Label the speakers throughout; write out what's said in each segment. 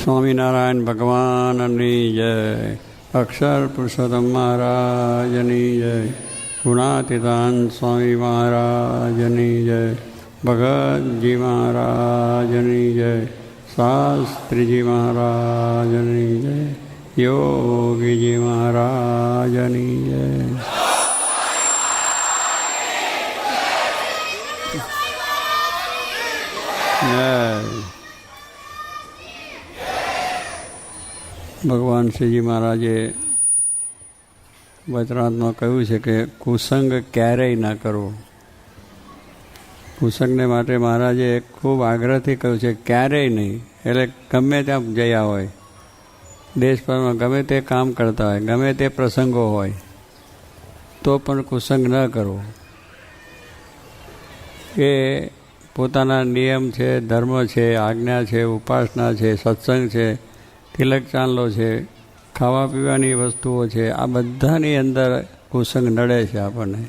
Speaker 1: સ્વામિનારાયણ ભગવાનની જય. અક્ષર પુરુષોત્તમ મહારાજની જય. ગુણાતીતાન સ્વામી મહારાજની જય. ભગતજી મહારાજની જય. શાસ્ત્રીજી મહારાજની જય. યોગીજી મહારાજની જય. ભગવાન શ્રીજી મહારાજે વચનાત્મા કહ્યું છે કે કુસંગ ક્યારેય ના કરવો. કુસંગને માટે મહારાજે ખૂબ આગ્રહથી કહ્યું છે ક્યારેય નહીં. એટલે ગમે ત્યાં જયા હોય, દેશભરમાં ગમે તે કામ કરતા હોય, ગમે તે પ્રસંગો હોય, તો પણ કુસંગ ન કરવો. એ પોતાના નિયમ છે, ધર્મ છે, આજ્ઞા છે, ઉપાસના છે, સત્સંગ છે, તિલક ચાંદલો છે, ખાવા પીવાની વસ્તુઓ છે, આ બધાની અંદર કુસંગ નડે છે આપણને.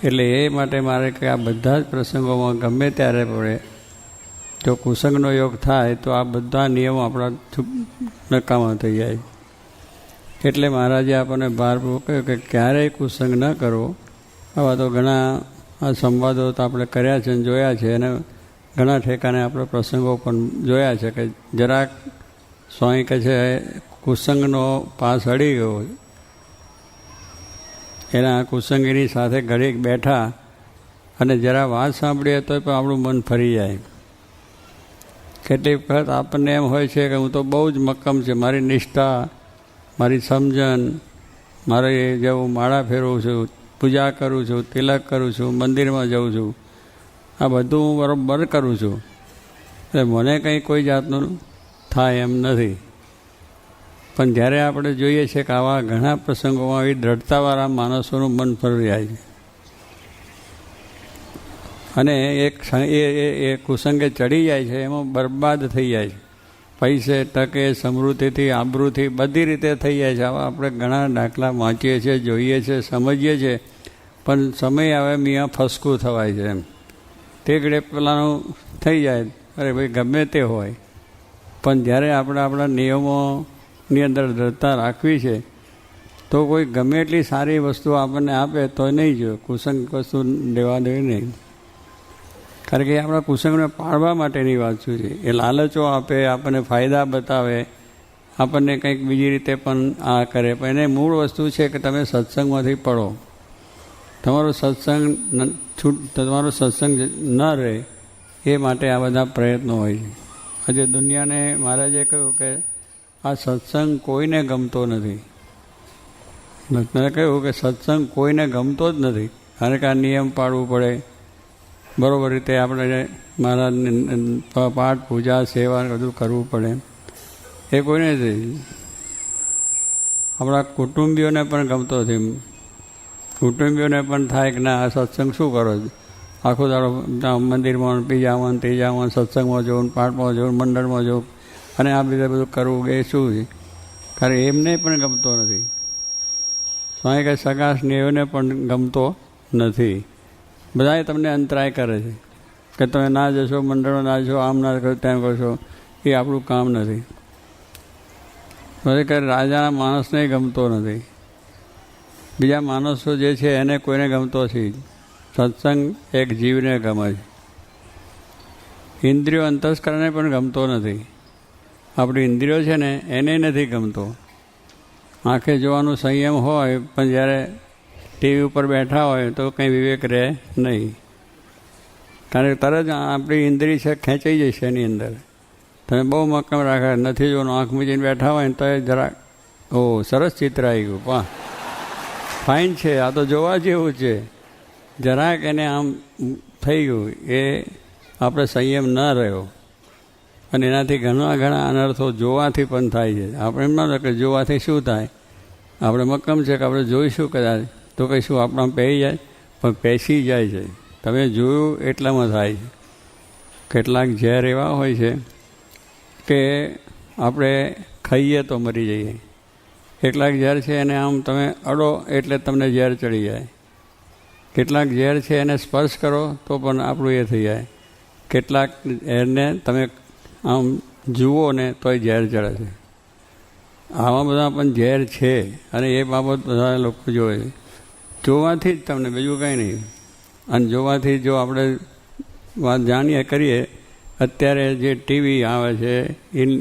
Speaker 1: એટલે એ માટે મારે કે આ બધા જ પ્રસંગોમાં ગમે ત્યારે પડે જો કુસંગનો યોગ થાય તો આ બધા નિયમો આપણા નકામા થઈ જાય. એટલે મહારાજે આપણને ભારપૂર્વક કહ્યું કે ક્યારેય કુસંગ ન કરવો. આવા તો ઘણા આ સંવાદો તો આપણે કર્યા છે અને જોયા છે, અને ઘણા ઠેકાણે આપણે પ્રસંગો પણ જોયા છે કે જરાક સ્વામી કહે છે કુસંગનો પાસ અડી ગયો, એના કુસંગીની સાથે ઘડીક બેઠા અને જરા વાત સાંભળીએ તો પણ આપણું મન ફરી જાય. કેટલીક વખત આપણને એમ હોય છે કે હું તો બહુ જ મક્કમ છે, મારી નિષ્ઠા, મારી સમજણ, મારે જેવું માળા ફેરવું છું, પૂજા કરું છું, તિલક કરું છું, મંદિરમાં જાઉં છું, આ બધું હું બરાબર કરું છું, એટલે મને કંઈ કોઈ જાતનું થાય એમ નથી. પણ જ્યારે આપણે જોઈએ છીએ કે આવા ઘણા પ્રસંગોમાં આવી દ્રઢતાવાળા માણસોનું મન ફરી જાય છે અને એ કુસંગે ચડી જાય છે, એમાં બરબાદ થઈ જાય છે. પૈસે, ટકે, સમૃદ્ધિથી, આબરૂથી બધી રીતે થઈ જાય છે. આવા આપણે ઘણા દાખલા વાંચીએ છીએ, જોઈએ છીએ, સમજીએ છીએ, પણ સમય આવે મિયાં ફસકું થવાય છે. એમ તે ઘડે પેલાનું થઈ જાય, અરે ભાઈ ગમે તે હોય, પણ જ્યારે આપણે આપણા નિયમોની અંદર દ્રઢતા રાખવી છે તો કોઈ ગમે એટલી સારી વસ્તુ આપણને આપે તો નહીં જોઈએ, કુસંગ વસ્તુ લેવા દેવી નહીં. કારણ કે એ આપણા કુસંગને પાળવા માટેની વાત શું છે. એ લાલચો આપે, આપણને ફાયદા બતાવે, આપણને કંઈક બીજી રીતે પણ આ કરે, પણ એને મૂળ વસ્તુ છે કે તમે સત્સંગમાંથી પડો. તમારો સત્સંગ ન રહે એ માટે આ બધા પ્રયત્નો હોય છે. આજે દુનિયાને મહારાજે કહ્યું કે આ સત્સંગ કોઈને ગમતો નથી. મેં કહ્યું કે સત્સંગ કોઈને ગમતો જ નથી, કારણ કે આ નિયમ પાળવું પડે, બરાબર રીતે આપણે મહારાજને પાઠ, પૂજા, સેવા બધું કરવું પડે, એ કોઈને નથી. આપણા કુટુંબીઓને પણ ગમતો નથી. કુટુંબીઓને પણ થાય કે ના આ સત્સંગ શું કરો છો, આખો દાડો મંદિરમાં પીજામાં ત્રીજામાં સત્સંગમાં જવું, પાઠમાં જવું, મંડળમાં જવું, અને આ બધું કરવું એ શું છે. કારણ એમને પણ ગમતો નથી. સ્વામી કંઈ સગા સ્નેહીઓને પણ ગમતો નથી. બધાએ તમને અંતરાય કરે છે કે તમે ના જશો, મંડળમાં ના જશો, આમ ના કરો, તેમ કરશો, એ આપણું કામ નથી. ખરેખર રાજાના માણસને ગમતો નથી. બીજા માણસો જે છે એને કોઈને ગમતો છે. સત્સંગ એક જીવને ગમે છે. ઇન્દ્રિયો અંતસ્કરણને પણ ગમતો નથી. આપણી ઇન્દ્રિયો છે ને એને નથી ગમતો. આંખે જોવાનું સંયમ હોય, પણ જ્યારે ટીવી ઉપર બેઠા હોય તો કંઈ વિવેક રહે નહીં. કારણ કે તરત આપણી ઇન્દ્રિય છે ખેંચાઈ જશે એની અંદર. તમે બહુ મક્કમ રાખે, નથી જોવાનું, આંખ મૂકીને બેઠા હોય ને તો એ જરાક સરસ ચિત્ર આવી ગયું, વાહ ફાઇન છે, આ તો જોવા જેવું છે, જરાક એને આમ થઈ ગયું, એ આપણે સંયમ ન રહ્યો. અને એનાથી ઘણા અનર્થો જોવાથી પણ થાય છે. આપણે એમ ના કે જોવાથી શું થાય, આપણે મક્કમ છે કે આપણે જોઈશું કદાચ તો કહીશું આપણા પહેરી જાય, પણ પેસી જાય છે. તમે જોયું એટલામાં થાય છે. કેટલાક ઝેર એવા હોય છે કે આપણે ખાઈએ તો મરી જઈએ. કેટલાક ઝેર છે એને આમ તમે અડો એટલે તમને ઝેર ચડી જાય. કેટલાક ઝેર છે એને સ્પર્શ કરો તો પણ આપણું એ થઈ જાય. કેટલાક ઝેરને તમે આમ જુઓ ને તોય ઝેર ચડે છે. આવા બધા પણ ઝેર છે અને એ બાબત બધા લોકો જોવે છે. જોવાથી જ તમને બીજું કંઈ નહીં. અને જોવાથી જો આપણે વાત જાણીએ કરીએ, અત્યારે જે ટીવી આવે છે,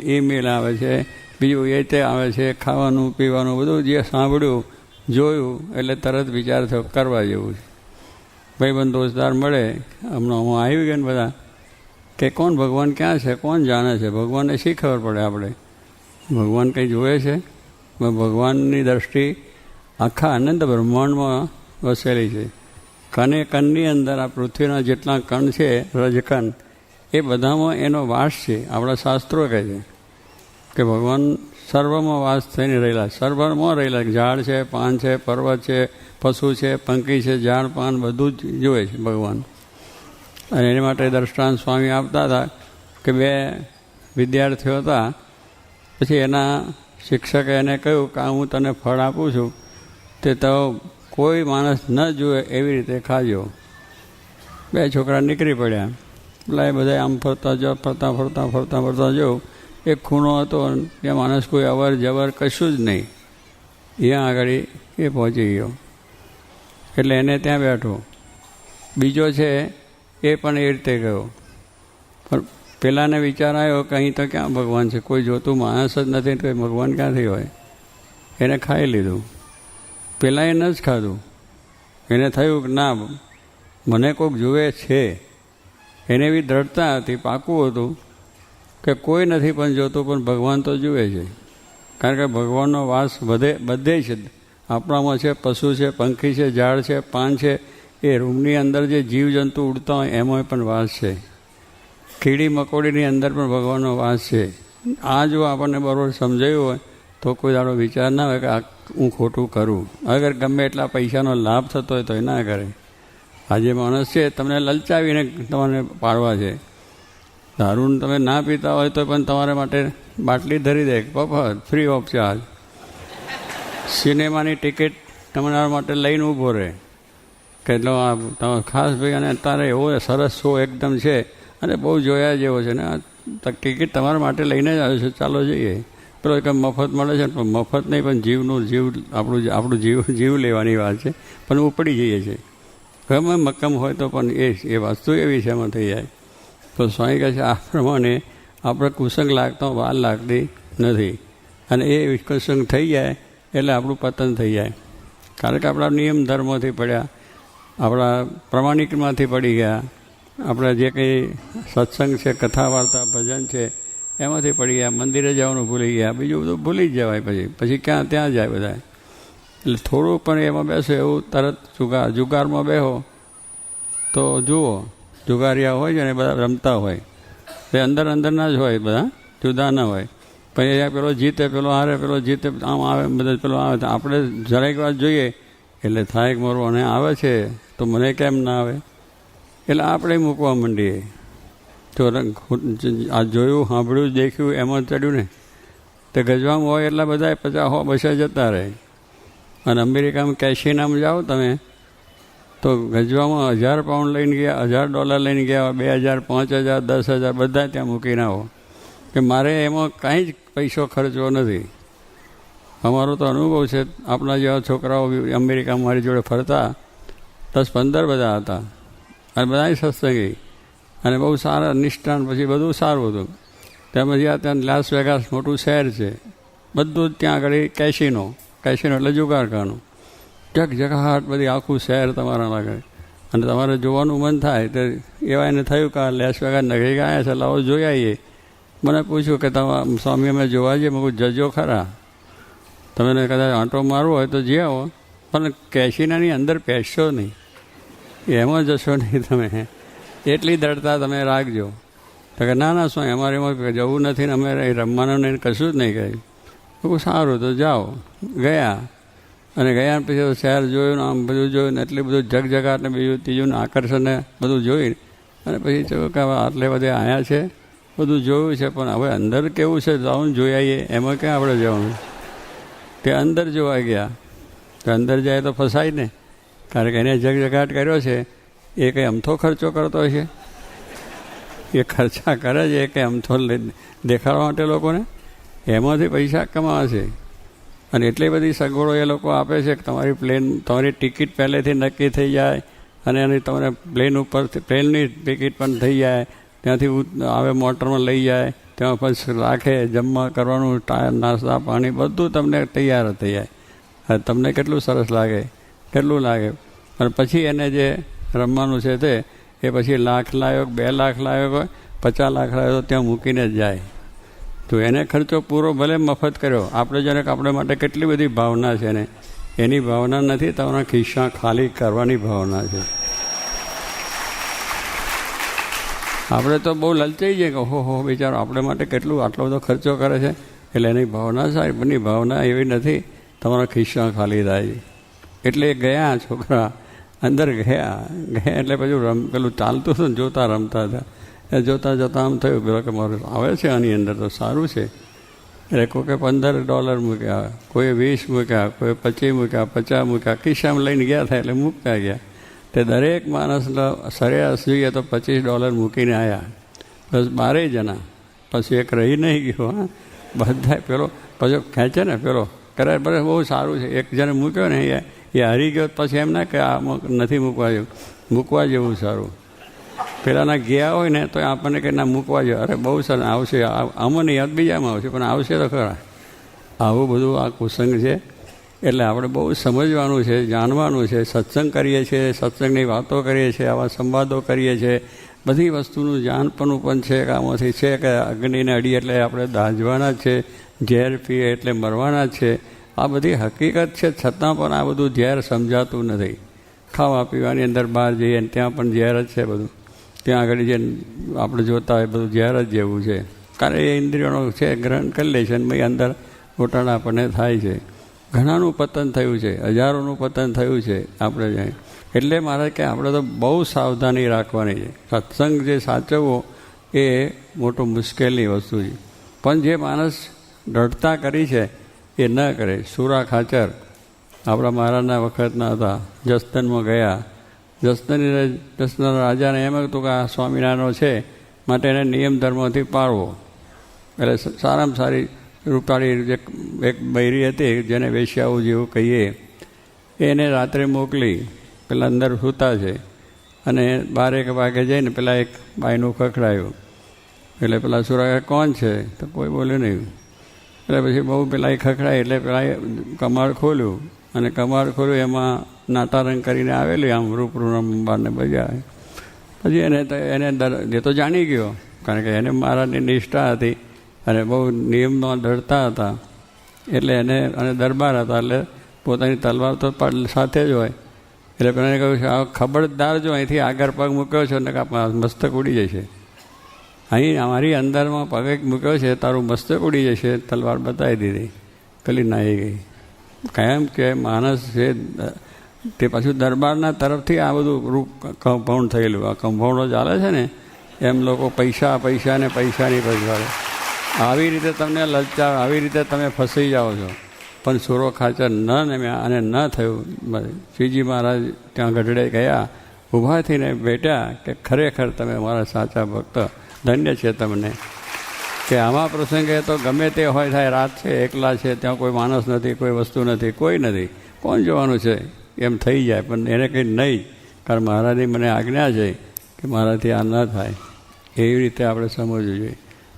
Speaker 1: ઈમેલ આવે છે, બીજું એ તે આવે છે, ખાવાનું પીવાનું બધું જે સાંભળ્યું જોયું એટલે તરત વિચાર થયો કરવા જેવું છે. ભાઈબંધ દોસ્તદાર મળે, હમણાં હું આવી ગયા ને બધા કે કોણ ભગવાન ક્યાં છે, કોણ જાણે છે, ભગવાનને શી ખબર પડે આપણે? ભગવાન કંઈ જોવે છે? ભગવાનની દૃષ્ટિ આખા અનંત બ્રહ્માંડમાં વસેલી છે. કણે કણની અંદર આ પૃથ્વીના જેટલા કણ છે, રજકણ, એ બધામાં એનો વાસ છે. આપણા શાસ્ત્રો કહે છે કે ભગવાન સર્વમાં વાસ થઈને રહેલા, સર્વમાં રહેલા. ઝાડ છે, પાન છે, પર્વત છે, પશુ છે, પંખી છે, ઝાડ પાન બધું જ જોવે છે ભગવાન. અને એની માટે દ્રષ્ટાંત સ્વામી આપતા હતા કે બે વિદ્યાર્થીઓ હતા. પછી એના શિક્ષકે એને કહ્યું કે હું તને ફળ આપું છું, તે તો કોઈ માણસ ન જુએ એવી રીતે ખાજો. બે છોકરા નીકળી પડ્યા. પેલા એ બધા આમ ફરતા ફરતા જો એક ખૂણો હતો, ત્યાં માણસ કોઈ અવર જવર કશું જ નહીં. ત્યાં આગળ એ પહોંચી ગયો એટલે એને ત્યાં બેઠો. બીજો છે એ પણ એ રીતે ગયો. પણ પેલાને વિચાર આવ્યો કે અહીં તો ક્યાં ભગવાન છે, કોઈ જોતું માણસ જ નથી, તો ભગવાન ક્યાંથી હોય? એને ખાઈ લીધું. પેલા એ ન જ ખાધું. એને થયું કે ના, મને કોઈક જુએ છે. એને એવી દ્રઢતા હતી, પાકું હતું કે કોઈ નથી પણ જોતું, પણ ભગવાન તો જુએ છે. કારણ કે ભગવાનનો વાસ બધે છે. આપણામાં છે, પશુ છે, પંખી છે, ઝાડ છે, પાન છે, એ રૂમની અંદર જે જીવજંતુ ઉડતા હોય એમાં પણ વાસ છે. કીડી મકોડીની અંદર પણ ભગવાનનો વાસ છે. આ જો આપણને બરાબર સમજાયું હોય તો કોઈ દાડો વિચાર ના હોય કે આ હું ખોટું કરું. અગર ગમે એટલા પૈસાનો લાભ થતો હોય તો એ ના કરે. આ જે માણસ છે તમને લલચાવીને તમારે પાડવા છે. દારૂ તમે ના પીતા હોય તો પણ તમારા માટે બાટલી ધરી દે, મફત, ફ્રી ઓફ ચાર્જ. સિનેમાની ટિકિટ તમારા માટે લઈને ઊભો રહે કે તમે ખાસ ભાઈ, અને અત્યારે એવો સરસ શો એકદમ છે અને બહુ જોયા જેવો છે ને, આ ટિકિટ તમારા માટે લઈને જ આવ્યો છે, ચાલો જઈએ. પેલો એક મફત મળે છે, પણ મફત નહીં, પણ આપણું જીવ લેવાની વાત છે. પણ ઉપડી જઈએ છીએ ગમે મક્કમ હોય તો, પણ એ વસ્તુ એવી છે એમાં થઈ જાય. તો સ્વામી કહે છે આ પ્રમાણે આપણે કુસંગ લાગતા વાર લાગતી નથી. અને એ કુસંગ થઈ જાય એટલે આપણું પતન થઈ જાય. કારણ કે આપણા નિયમ ધર્મોથી પડ્યા, આપણા પ્રમાણિકમાંથી પડી ગયા, આપણા જે કંઈ સત્સંગ છે, કથા વાર્તા ભજન છે એમાંથી પડી ગયા, મંદિરે જવાનું ભૂલી ગયા, બીજું બધું ભૂલી જ જવાય. પછી ક્યાં ત્યાં જાય બધા. એટલે થોડું પણ એમાં બેસો એવું તરત જુગારમાં બેહો તો જુઓ, જુગારિયા હોય છે ને બધા રમતા હોય, એ અંદરના જ હોય, બધા જુદા ના હોય. પછી અહીંયા પેલો જીતે, પેલો હારે, પેલો જીતે, આમ આવે, બધા પેલો આવે. તો આપણે જરાક વાત જોઈએ એટલે થાય કે મારું અને આવે છે તો મને કેમ ના આવે? એટલે આપણે મૂકવા માંડીએ. તો આ જોયું, સાંભળ્યું, દેખ્યું એમાં ચડ્યું ને, તે ગજવામાં હોય એટલા બધા 50-100 જતા રહે. અને અમેરિકામાં કેશિનામાં જાઓ તમે તો ગજવામાં 1000 પાઉન્ડ લઈને ગયા, $1000 લઈને ગયા, 2000, 5000, 10,000 બધા ત્યાં મૂકીને આવો. કે મારે એમાં કાંઈ જ પૈસો ખર્ચવો નથી. અમારો તો અનુભવ છે. આપણા જેવા છોકરાઓ અમેરિકા મારી જોડે ફરતા 10-15 બધા હતા અને બધા સત્સંગી અને બહુ સારા નિષ્ઠાન, પછી બધું સારું હતું. તેમાં જ્યાં ત્યાં લાસ વેગાસ મોટું શહેર છે, બધું જ ત્યાં આગળ કેશિનો એટલે જુગારખાનું, જગજગાટ બધી આખું શહેર તમારા લાગે. અને તમારે જોવાનું મન થાય તો એવા એને થયું કે લાસ વેગાસ નગરી ગયા છે, લાવો જોઈ આવીએ. મને પૂછ્યું કે તમારા સ્વામી અમે જોવા જઈએ. મેં જજો ખરા, તમે કદાચ આંટો મારવો હોય તો જઈ આવો, પણ કેશિનાની અંદર પેસશો નહીં, એમાં જશો નહીં તમે. એટલી દળતા તમે રાખજો. તો કે ના સ્વામી અમારે એમાં જવું નથી ને અમે રમવાનું નહીં, કશું જ નહીં કહ્યું. બહુ સારું, તો જાઓ. ગયા અને ગયા પછી શહેર જોયું ને આમ બધું જોયું ને, એટલી બધું જગજગાટ ને બીજું ત્રીજું ને આકર્ષણ બધું જોઈ. અને પછી જોયું કે હવે આટલે બધે આવ્યા છે, બધું જોયું છે, પણ હવે અંદર કેવું છે જાઉં જોઈ આવીએ. એમાં ક્યાં આપણે જવાનું? તે અંદર જોવા ગયા. તો અંદર જાય તો ફસાય ને, કારણ કે એને જગજગાટ કર્યો છે એ કંઈ અમથો ખર્ચો કરતો હશે. એ ખર્ચા કરે છે કે આમ તો દેખાડવા માટે લોકોને, એમાંથી પૈસા કમાવે છે. અને એટલી બધી સગવડો એ લોકો આપે છે કે તમારી ટિકિટ પહેલેથી નક્કી થઈ જાય, અને એની તમને પ્લેનની ટિકિટ પણ થઈ જાય, ત્યાંથી આવે મોટરમાં લઈ જાય, ત્યાં પછી રાખે, જમવા કરવાનું, નાસ્તા પાણી બધું તમને તૈયાર થઈ જાય. હવે તમને કેટલું સરસ લાગે, કેટલું લાગે. અને પછી એને જે રમવાનું છે તે એ પછી લાખ લાયક, 2 લાખ લાયક હોય, 50 લાખ લાયક ત્યાં મૂકીને જ જાય. તો એને ખર્ચો પૂરો ભલે મફત કર્યો, આપણે જેને આપણે માટે કેટલી બધી ભાવના છે ને, એની ભાવના નથી, તમારા ખિસ્સા ખાલી કરવાની ભાવના છે. આપણે તો બહુ લલચાઈ જઈએ કે હો બિચારો આપણે માટે કેટલું આટલો બધો ખર્ચો કરે છે, એટલે એની ભાવના સાહેબ, એની ભાવના એવી નથી તમારા ખિસ્સા ખાલી થાય. એટલે ગયા છોકરા અંદર ગયા એટલે પછી પેલું ચાલતું હતું ને, જોતા રમતા હતા, એ જોતાં જોતાં આમ થયું પેલો કે મારું આવે છે આની અંદર તો સારું છે. એટલે કોઈ $15 મૂક્યા, કોઈ 20 મૂક્યા, કોઈ 25 મૂક્યા, 50 મૂક્યા, ખિસ્સામાં લઈને ગયા થાય એટલે મૂકતા ગયા. તે દરેક માણસનો સરેરાશ જોઈએ તો $25 મૂકીને આવ્યા, બસ 12 જણા. પછી એક રહી નહીં ગયો. હા, બધા પેલો પછી ખેંચે ને પેલો કરે, બરાબર બહુ સારું છે. એક જણે મૂક્યો ને એ હારી ગયો, પછી એમ ના કે આ નથી મૂકવા જેવું સારું. પેલાના ગયા હોય ને તો આપણને કંઈ ના મૂકવા જોઈએ, અરે બહુ સરસ આવશે, આમાં નહીં બીજામાં આવશે, પણ આવશે તો ખરા. આવું બધું આ કુસંગ છે. એટલે આપણે બહુ સમજવાનું છે, જાણવાનું છે. સત્સંગ કરીએ છીએ, સત્સંગની વાતો કરીએ છીએ, આવા સંવાદો કરીએ છીએ, બધી વસ્તુનું જાણપણું પણ છે કે આમાંથી છે કે અગ્નિને અડીએ એટલે આપણે દાઝવાના જ છે, ઝેર પીએ એટલે મરવાના જ છે. આ બધી હકીકત છે, છતાં પણ આ બધું ઝેર સમજાતું નથી. ખાવા પીવાની અંદર બહાર જઈએ ને ત્યાં પણ ઝેર જ છે બધું. ત્યાં આગળ જે આપણે જોતા હોય બધું ઝેર જ જેવું છે, કારણ એ ઇન્દ્રિયોનો છે, ગ્રહણ કરી લે છે, અને ભાઈ અંદર ઘોટાળા આપણને થાય છે. ઘણાનું પતન થયું છે, હજારોનું પતન થયું છે આપણે જાય. એટલે મારે કે આપણે તો બહુ સાવધાની રાખવાની છે. સત્સંગ જે સાચવવો એ મોટું મુશ્કેલની વસ્તુ છે. પણ જે માણસ દૃઢતા કરી છે એ ન કરે. સુરા ખાચર આપણા મહારાજના વખતના હતા, જસદનમાં ગયા. જસદનના રાજાને એમ હતું કે આ સ્વામિનારાયણનો છે માટે એને નિયમ ધર્મથી પાળવો. એટલે સારામાં સારી રૂપાળી જે એક બૈરી હતી, જેને વેશ્યાઓ જેવું કહીએ, એને રાત્રે મોકલી. પેલા અંદર સૂતા છે અને 12 વાગે જઈને પેલા એક બાઈનું ખખડાયું. એટલે પેલા સુરા કોણ છે તો કોઈ બોલ્યું નહીં. એટલે પછી બહુ પેલા એ ખખડાય એટલે પેલા કમાડ ખોલ્યું, અને કમાડ ખોલ્યું એમાં નાટારંગ કરીને આવેલી આમ રૂપરૂ બારને બજાવે. પછી એને એ તો જાણી ગયો, કારણ કે એને મહારાજની નિષ્ઠા હતી અને બહુ નિયમમાં ડરતા હતા. એટલે એને અને દરબાર હતા એટલે પોતાની તલવાર તો સાથે જ હોય. એટલે પેલા કહ્યું છે આ ખબરદાર જો અહીંથી આગળ પગ મૂક્યો છે ને મસ્તક ઉડી જશે. અહીં અમારી અંદરમાં પગ મૂક્યો છે, તારું મસ્તક ઉડી જશે. તલવાર બતાવી દીધી, પેલી નાહી ગઈ. કાયમ કે માણસ છે તે પાછું દરબારના તરફથી આ બધું રૂપ કમ્પાઉન્ડ થયેલું. આ કમ્પાઉન્ડો ચાલે છે ને એમ લોકો પૈસાની પછવાડે આવી રીતે તમને લલચાવ, આવી રીતે તમે ફસાઈ જાઓ છો. પણ સુરો ખાચર ન નમ્યા અને ન થયું. શ્રીજી મહારાજ ત્યાં ગઢડે ગયા, ઊભા થઈને બેઠા કે ખરેખર તમે મારા સાચા ભક્ત, ધન્ય છે તમને. કે આવા પ્રસંગે તો ગમે તે હોય થાય, રાત છે, એકલા છે, ત્યાં કોઈ માણસ નથી, કોઈ વસ્તુ નથી, કોઈ નથી, કોણ જોવાનું છે એમ થઈ જાય. પણ એને કંઈ નહીં, કારણ મહારાજની મને આજ્ઞા છે કે મારાથી આ ન થાય. એવી રીતે આપણે સમજવું જોઈએ.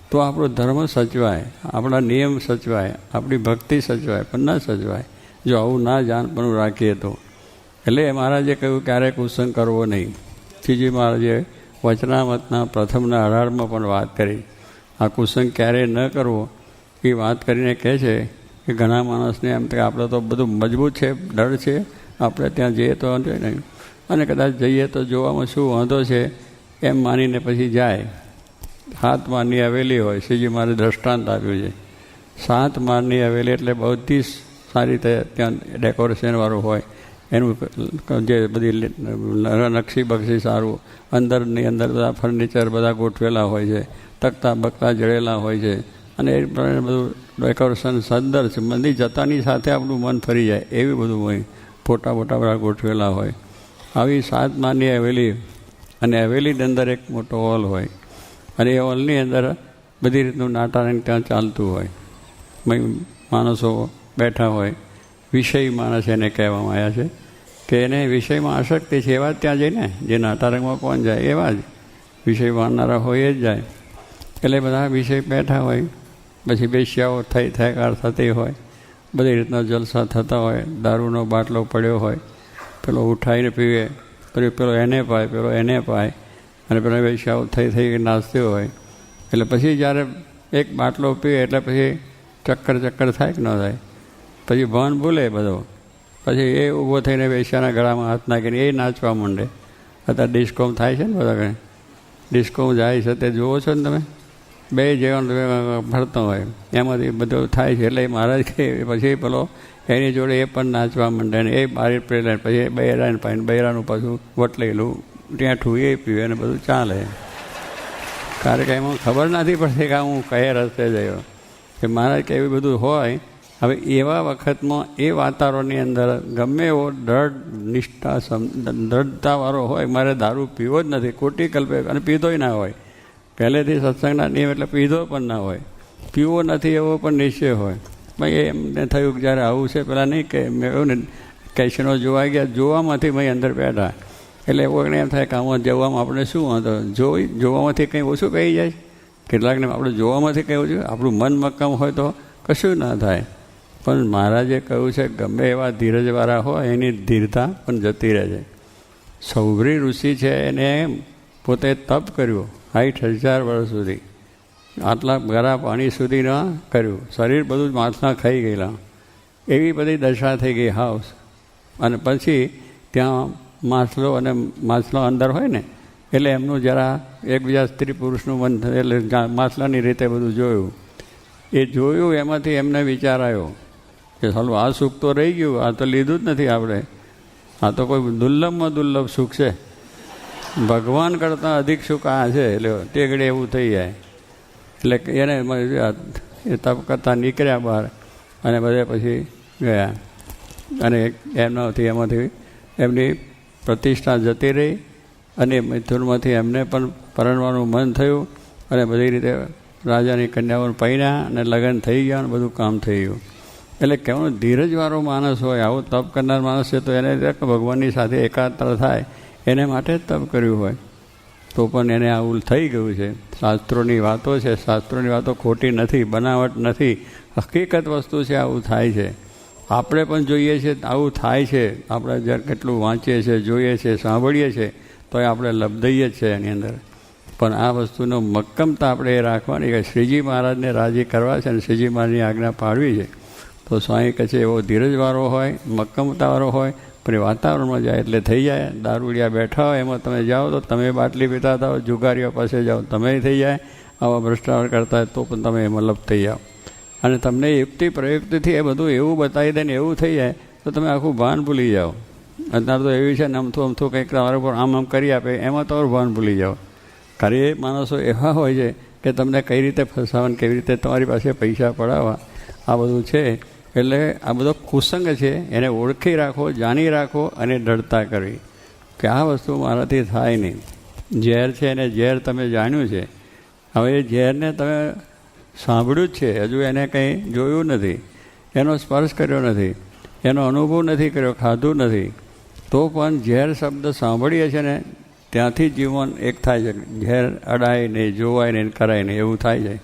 Speaker 1: તો આપણો ધર્મ સચવાય, આપણા નિયમ સચવાય, આપણી ભક્તિ સચવાય. પણ ન સચવાય જો આવું ના જાણપણું રાખીએ તો. એટલે મહારાજે કહ્યું ક્યારેય કુસંગ કરવો નહીં. શ્રીજી મહારાજે વચનામતના પ્રથમના 18માં પણ વાત કરી. આ કુસંગ ક્યારેય ન કરવો એ વાત કરીને કહે છે કે ઘણા માણસને એમ કે આપણે તો બધું મજબૂત છે, ડર છે, આપણે ત્યાં જઈએ તો નહીં, અને કદાચ જઈએ તો જોવામાં શું વાંધો છે એમ માનીને પછી જાય. 7 માળની હવેલી હોય, શ્રીજી મારે દ્રષ્ટાંત આપ્યું છે. 7 માળની હવેલી એટલે બધી સારી રીતે ત્યાં ડેકોરેશનવાળું હોય, એનું જે બધી નકશી બક્ષી સારું, અંદરની અંદર બધા ફર્નિચર બધા ગોઠવેલા હોય છે, તકતા બકતા જડેલા હોય છે, અને એ પ્રમાણે બધું ડેકોરેશન સુંદર છે. મંદિર જતાની સાથે આપણું મન ફરી જાય એવી બધું હોય. ફોટા બોટા બધા ગોઠવેલા હોય. આવી 7 માળની હવેલી, અને હવેલીની અંદર એક મોટો હોલ હોય. અને એ હોલની અંદર બધી રીતનું નાટારંગ ત્યાં ચાલતું હોય, માણસો બેઠા હોય. વિષય માણસ એને કહેવામાં આવ્યા છે કે એને વિષયમાં આસક્તિ છે એવા જ ત્યાં જઈને, જે નાટારંગમાં કોણ જાય એવા જ વિષય માનનારા હોય જ જાય. એટલે બધા વિષય બેઠા હોય, પછી બેસ્યાઓ થયકાર થતી હોય, બધી રીતના જલસા થતા હોય. દારૂનો બાટલો પડ્યો હોય, પેલો ઉઠાવીને પીવે, પેલો એને પાય, પેલો એને પાય, અને પેલા બેસ્યાઓ થઈ નાચતી હોય. એટલે પછી જ્યારે એક બાટલો પીએ એટલે પછી ચક્કર થાય કે ન થાય, પછી ભાન ભૂલે બધો. પછી એ ઊભો થઈને વેશ્યાના ગળામાં હાથ નાખીને એ નાચવા માંડે. અત્યારે ડિસ્કોમ થાય છે ને બધા કંઈ, ડિસ્કોમ જાય છે તે જુઓ છો ને તમે, બે જેવા ફરતો હોય એમાંથી બધું થાય છે. એટલે મહારાજ કે પછી પેલો એની જોડે એ પણ નાચવા માંડે ને એ બારી પેલે, પછી બૈરાને પાઈને બૈરાનું પાછું વટલેલું ટેઠું એ પીવે ને બધું ચાલે. કારણ કે એમાં ખબર નથી પડતી કે હું કયા રસ્તે જયો, કે મહારાજ કે એવું બધું હોય. હવે એવા વખતમાં એ વાતાવરણની અંદર ગમે એવો દ્રઢતાવાળો હોય, મારે દારૂ પીવો જ નથી, ખોટી કલ્પે, અને પીધોય ના હોય, પહેલેથી સત્સંગના નિયમ એટલે પીધો પણ ના હોય, પીવો નથી એવો પણ નિશ્ચય હોય. ભાઈ એમને થયું કે જ્યારે આવું છે, પેલા નહીં કે મેં કહ્યું ને કેશનો જોવા ગયા, જોવામાંથી ભાઈ અંદર બેઠા. એટલે કોઈને એમ થાય કે આમાં જવામાં આપણે શું વાંધો, જોવામાંથી કંઈ ઓછું કહી જાય. કેટલાકને આપણે જોવામાંથી કંઈ ઓછું, આપણું મન મક્કમ હોય તો કશું ના થાય. પણ મહારાજે કહ્યું છે ગમે એવા ધીરજવાળા હોય એની ધીરતા પણ જતી રહે છે. સૌભરી ઋષિ છે એને પોતે તપ કર્યું 60,000 વર્ષ સુધી, આટલા ગરા પાણી સુધી ન કર્યું, શરીર બધું માછલા ખાઈ ગયેલા, એવી બધી દશા થઈ ગઈ હાઉસ. અને પછી ત્યાં માછલો અંદર હોય ને, એટલે એમનું જરા એકબીજા સ્ત્રી પુરુષનું મન થયું, એટલે માછલાની રીતે બધું જોયું. એ જોયું એમાંથી એમને વિચાર આવ્યો કે ચાલો આ સુખ તો રહી ગયું, આ તો લીધું જ નથી આપણે, આ તો કોઈ દુર્લભમાં દુર્લભ સુખ છે, ભગવાન કરતાં અધિક સુખ આ છે. એટલે ટેગડે એવું થઈ જાય. એટલે એને એ તપ કરતાં નીકળ્યા બહાર, અને બધે પછી ગયા. અને એમાંથી એમની પ્રતિષ્ઠા જતી રહી, અને મિથુનમાંથી એમને પણ પરણવાનું મન થયું, અને બધી રીતે રાજાની કન્યાઓને પૈણ્યા અને લગ્ન થઈ ગયા અને બધું કામ થઈ ગયું. એટલે કહેવાનું ધીરજવાળો માણસ હોય, આવો તપ કરનાર માણસ છે તો એને ભગવાનની સાથે એકાગ્ર થાય એને માટે જ તપ કર્યું હોય, તો પણ એને આવું થઈ ગયું છે. શાસ્ત્રોની વાતો છે, શાસ્ત્રોની વાતો ખોટી નથી, બનાવટ નથી, હકીકત વસ્તુ છે, આવું થાય છે. આપણે પણ જોઈએ છીએ આવું થાય છે. આપણે જ્યારે કેટલું વાંચીએ છીએ, જોઈએ છીએ, સાંભળીએ છીએ, તો એ આપણે લબ્ધઈએ જ છે એની અંદર. પણ આ વસ્તુનો મક્કમતા આપણે એ રાખવાની કે શ્રીજી મહારાજને રાજી કરવા છે અને શ્રીજી મહારાજની આજ્ઞા પાડવી છે. તો સ્વામી કહે છે એવો ધીરજવાળો હોય, મક્કમતાવાળો હોય, પણ વાતાવરણમાં જાય એટલે થઈ જાય. દારૂડિયા બેઠા હોય એમાં તમે જાઓ તો તમે બાટલી પીતા થાઓ, જુગારીઓ પાસે જાઓ તમે થઈ જાય, આવા ભ્રષ્ટાચાર કરતા હોય તો પણ તમે એમાં લપ થઈ જાઓ. અને તમને યુક્તિ પ્રયુક્તિથી એ બધું એવું બતાવી દે ને એવું થઈ જાય તો તમે આખું ભાન ભૂલી જાઓ. અત્યારે તો એવી છે ને અમથું કંઈક તમારા પર આમ કરી આપે એમાં તમારું ભાન ભૂલી જાઓ. કારણ એ માણસો એવા હોય છે કે તમને કઈ રીતે ફસાવવા, કેવી રીતે તમારી પાસે પૈસા પડાવવા, આ બધું છે. એટલે આ બધો કુસંગ છે, એને ઓળખી રાખો, જાણી રાખો અને દૃઢતા કરવી કે આ વસ્તુ મારાથી થાય નહીં. ઝેર છે એને ઝેર તમે જાણ્યું છે, હવે એ ઝેરને તમે સાંભળ્યું જ છે, હજુ એને કંઈ જોયું નથી, એનો સ્પર્શ કર્યો નથી, એનો અનુભવ નથી કર્યો, ખાધું નથી, તો પણ ઝેર શબ્દ સાંભળીએ છીએ ને ત્યાંથી જીવન એક થાય છે. ઝેર અડાય નહીં, જોવાય નહીં, કરાય નહીં, એવું થાય છે.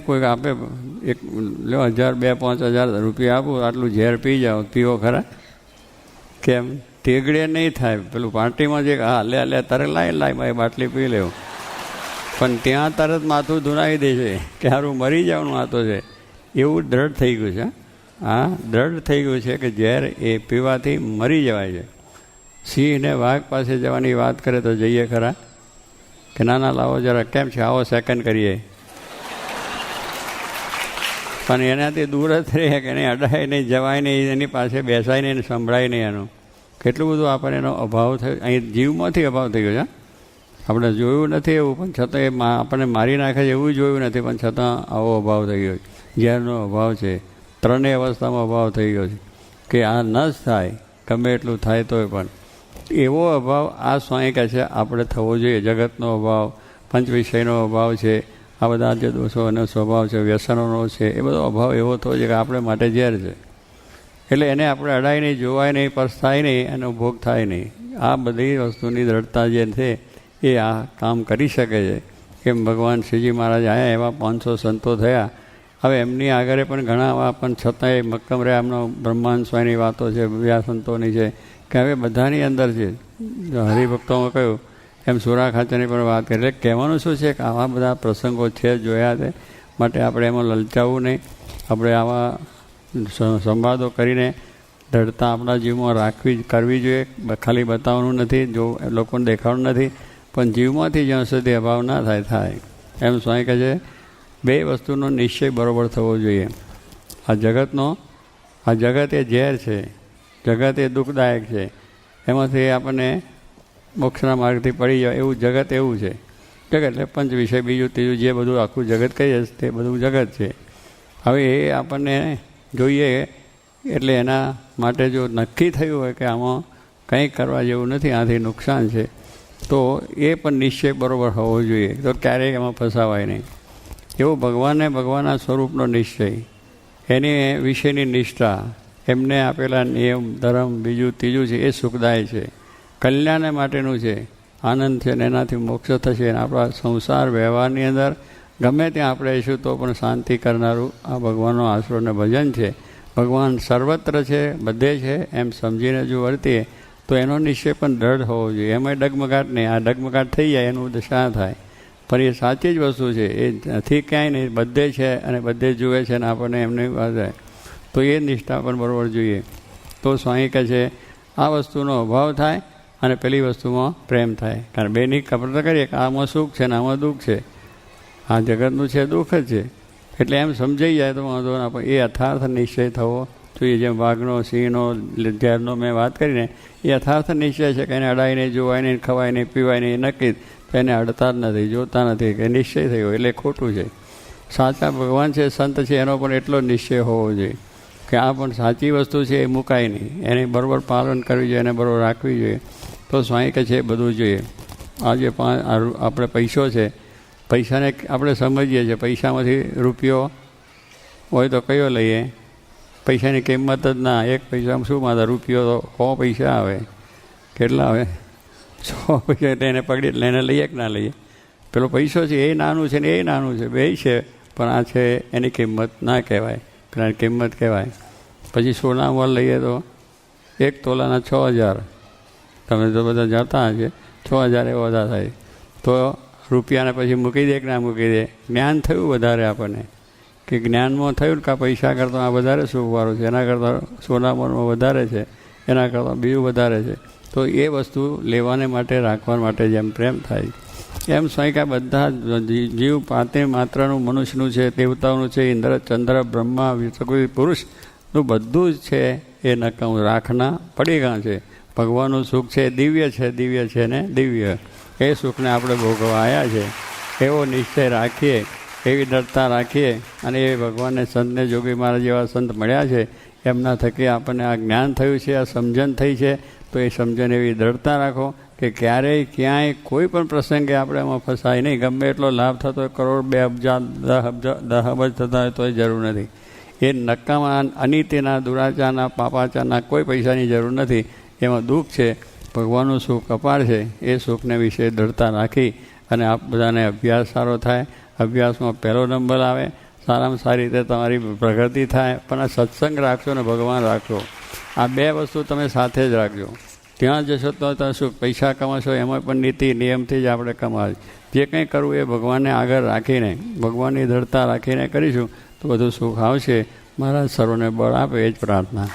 Speaker 1: કોઈક આપે એક લો 1,000, 2-5 હજાર રૂપિયા આપું, આટલું ઝેર પી જાઓ, પીવો ખરા? કેમ? ટેગડે નહીં થાય. પેલું પાર્ટીમાં જે હા લે તરત લાય મારી બાટલી પી લેવું, પણ ત્યાં તરત માથું ધુનાવી દે છે કે સારું મરી જવાનું આ તો છે. એવું દ્રઢ થઈ ગયું છે. હા, દ્રઢ થઈ ગયું છે કે ઝેર એ પીવાથી મરી જવાય છે. સિંહ ને વાઘ પાસે જવાની વાત કરે તો જઈએ ખરા કે ના લાવો જરા, કેમ છે આવો સેકન્ડ કરીએ, પણ એનાથી દૂર જ રહે કે નહીં, અડાય નહીં, જવાય નહીં, એની પાસે બેસાય નહીં, સંભળાય નહીં. એનું કેટલું બધું આપણને એનો અભાવ થયો, અહીં જીવમાંથી અભાવ થઈ ગયો છે. આપણે જોયું નથી એવું, પણ છતાં એ આપણને મારી નાખે છે એવું જોયું નથી, પણ છતાં આવો અભાવ થઈ ગયો છે. ઝેરનો અભાવ છે, ત્રણેય અવસ્થામાં અભાવ થઈ ગયો છે કે આ ન જ થાય, ગમે એટલું થાય તોય પણ એવો અભાવ આ સ્વામી કહે છે આપણે થવો જોઈએ. જગતનો અભાવ, પંચ વિષયનો અભાવ છે, આ બધા જે દોષોનો સ્વભાવ છે, વ્યસનોનો છે, એ બધો અભાવ એવો થયો છે કે આપણે માટે ઝેર છે. એટલે એને આપણે અડાય નહીં, જોવાય નહીં, સ્પર્શ થાય નહીં, એનો ભોગ થાય નહીં. આ બધી વસ્તુની દ્રઢતા જે છે એ આ કામ કરી શકે છે. કેમ ભગવાન શ્રીજી મહારાજ આવ્યા, એવા 500 સંતો થયા. હવે એમની આગળ પણ ઘણા આવા, પણ છતાંય મક્કમ રહ્યા. એમનો બ્રહ્માંડ સ્વાયની વાતો છે, બીજા સંતોની છે, કે હવે બધાની અંદર છે. હરિભક્તોમાં કહ્યું એમ સુરા ખાચરની પણ વાત કરી. એટલે કહેવાનું શું છે કે આવા બધા પ્રસંગો છે, જોયા છે, માટે આપણે એમાં લલચાવવું નહીં. આપણે આવા સંવાદો કરીને દ્રઢતા આપણા જીવમાં કરવી જોઈએ. ખાલી બતાવવાનું નથી, જો લોકોને દેખાડવું નથી, પણ જીવમાંથી જ્યાં સુધી અભાવ ના થાય. એમ સ્વામી કહે છે, બે વસ્તુનો નિશ્ચય બરાબર થવો જોઈએ. આ જગત એ ઝેર છે, જગત એ દુઃખદાયક છે, એમાંથી આપણને મોક્ષના માર્ગથી પડી જાય એવું જગત એવું છે. જગત એટલે પંચ વિષય, બીજું ત્રીજું જે બધું આખું જગત કહીએ તે બધું જગત છે. હવે એ આપણને જોઈએ એટલે એના માટે જો નક્કી થયું હોય કે આમાં કંઈ કરવા જેવું નથી, આથી નુકસાન છે, તો એ પણ નિશ્ચય બરાબર હોવો જોઈએ. તો ક્યારેય એમાં ફસાવાય નહીં. એવું ભગવાનના સ્વરૂપનો નિશ્ચય, એની વિશેની નિષ્ઠા, એમને આપેલા નિયમ ધર્મ બીજું ત્રીજું છે એ સુખદાય છે, કલ્યાણ માટેનું છે, આનંદ છે, ને એનાથી મોક્ષ થશે. આપણા સંસાર વ્યવહારની અંદર ગમે ત્યાં આપણે રહીશું તો પણ શાંતિ કરનારું આ ભગવાનનો આશરો અને ભજન છે. ભગવાન સર્વત્ર છે, બધે છે, એમ સમજીને જો વર્તીએ તો એનો નિશ્ચય પણ દ્રઢ હોવો જોઈએ. એમાં ડગમગાટ નહીં. આ ડગમગાટ થઈ જાય એનું દશા થાય, પણ એ સાચી જ વસ્તુ છે. એ નથી ક્યાંય નહીં, બધે છે અને બધે જુએ છે, અને આપણને એમની વાત થાય તો એ નિષ્ઠા પણ બરાબર જોઈએ. તો સ્વામી કહે છે આ વસ્તુનો અભાવ થાય અને પેલી વસ્તુમાં પ્રેમ થાય. કારણ બેની ખબર તો કરીએ કે આમાં સુખ છે ને આમાં દુઃખ છે, આ જગતનું છે દુઃખ જ છે. એટલે એમ સમજાઈ જાય તો વાંધો ના, પણ એ યથાર્થ નિશ્ચય થવો જોઈએ. જેમ વાઘનો, સિંહનો, ઝેરનો મેં વાત કરીને, એ યથાર્થ નિશ્ચય છે કે એને અડાય નહીં, જોવાય નહીં, ખવાય નહીં, પીવાય નહીં, નક્કી તો એને અડતા જ નથી, જોતા નથી, કે નિશ્ચય થયો એટલે ખોટું છે. સાચા ભગવાન છે, સંત છે, એનો પણ એટલો નિશ્ચય હોવો જોઈએ કે આ પણ સાચી વસ્તુ છે, એ મુકાય નહીં, એને બરાબર પાલન કરવું જોઈએ, એને બરાબર રાખવી જોઈએ. તો સ્વામી કહે છે બધું જોઈએ. આજે આપણે પૈસો છે, પૈસાને આપણે સમજીએ છીએ, પૈસામાંથી રૂપિયો હોય તો કયો લઈએ? પૈસાની કિંમત જ ના. એક પૈસામાં શું માતા, રૂપિયો તો 100 પૈસા આવે. કેટલા આવે? 100 પૈસા. એટલે એને પકડી એટલે એને લઈએ કે ના લઈએ? પેલો પૈસો છે એ નાનું છે ને એ નાનું છે, બે છે, પણ આ છે એની કિંમત ના કહેવાય, પેલાની કિંમત કહેવાય. પછી સોનામાં લઈએ તો 1 તોલાના 6000. તમે તો બધા જતા હશે, 6000 એ બધા થાય. તો રૂપિયાને પછી મૂકી દે કે ના મૂકી દે? જ્ઞાન થયું વધારે આપણને, કે જ્ઞાનમાં થયું કે આ પૈસા કરતાં આ વધારે સુખવાળું છે, એના કરતાં સોનામાં વધારે છે, એના કરતાં બીજું વધારે છે. તો એ વસ્તુ લેવાને માટે, રાખવા માટે જેમ પ્રેમ થાય, એમ સ્વયં બધા જીવ પાતે માત્રનું, મનુષ્યનું છે, દેવતાઓનું છે, ઇન્દ્ર, ચંદ્ર, બ્રહ્મા, વિષ્ણુ, પુરુષનું બધું જ છે એ નકામ રાખના પડી ગયા છે. ભગવાનનું સુખ છે દિવ્ય છે, દિવ્ય છે ને દિવ્ય. એ સુખને આપણે ભોગવવા આવ્યા છે. એવો નિશ્ચય રાખીએ, એવી દ્રઢતા રાખીએ, અને એ ભગવાનને, સંતને, જોગી મહારાજ જેવા સંત મળ્યા છે, એમના થકી આપણને આ જ્ઞાન થયું છે, આ સમજણ થઈ છે. તો એ સમજણ એવી દ્રઢતા રાખો કે ક્યારેય ક્યાંય કોઈ પણ પ્રસંગે આપણે એમાં ફસાય નહીં. ગમે એટલો લાભ થતો હોય, કરોડ, 2 અબજ, 10 અબજ થતા હોય તોય જરૂર નથી. એ નકામા, અનિતિના, દુરાચારના, પાપાચારના કોઈ પૈસાની જરૂર નથી. એમાં દુઃખ છે, ભગવાનનું સુખ અપાર છે. એ સુખને વિશે દ્રઢતા રાખી અને આપ બધાને અભ્યાસ સારો થાય, અભ્યાસમાં પહેલો નંબર આવે, સારામાં સારી રીતે તમારી પ્રગતિ થાય. પણ આ સત્સંગ રાખશો ને ભગવાન રાખશો, આ બે વસ્તુ તમે સાથે જ રાખજો. ત્યાં જશો તો શું પૈસા કમાશો, એમાં પણ નીતિ નિયમથી જ આપણે કમાવીએ. જે કંઈ કરવું એ ભગવાનને આગળ રાખીને, ભગવાનની દ્રઢતા રાખીને કરીશું તો બધું સુખ આવશે. મહારાજ સર્વને બળ આપે, એ જ પ્રાર્થના.